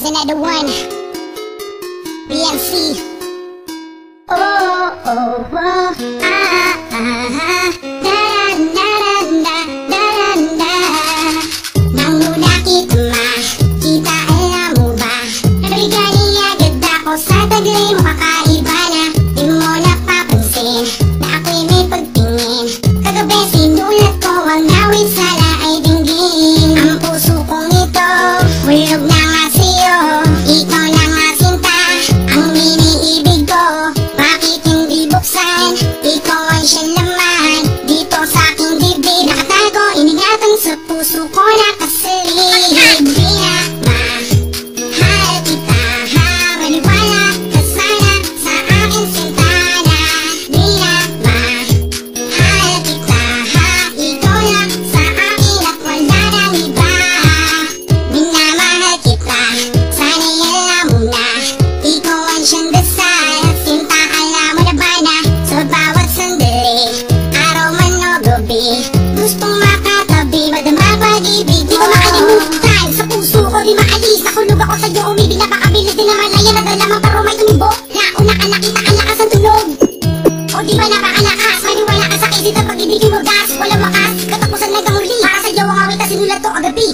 another one. BNC. Oh, oh, oh, ah, ah, ah. Da, da, da, da, da, da. Nang una kita makita, alam mo ba? Nabigay agad ako sa taglay mo, kakaiba na. Di mo napapansin na ako'y may pagtingin. Kagabi sinulat ko ang awit, sana ay dinggin. Ang puso kong ito, hulog na nga sa'yo. Ikaw na nga sinta, ang iniibig ko. Bakit hindi buksan? Ikaw ay siya laman dito sa aking dibdib. Nakatago, iningatan sa puso ko, nakasilid. Di na mahal kita, ha? Maniwala ka sana sa aking sinta na. Di na mahal kita, ha? Ikaw lang sa akin at wala nang iba. Minamahal kita, sana'y alam mo na. Ikaw ang siyang dasal, sinta, alam mo na ba na? Sa bawat sandali, araw man o gabi, gustong makatabi, madama pag-ibig. Di ko makalimutan, sa puso ko di maalis. Nakulog ako sa'yo, umibig na makabilis din naman. Ayan, nadalamang pero may tumibo. Nauna ka, nakita ka, lakas ang tunog. O di ba napakalakas, maniwala ka sa kisit at pag-ibigin mo gas. Walang wakas, katapusan hanggang muli. Para sa'yo ang awit na sinulat ko kagabi.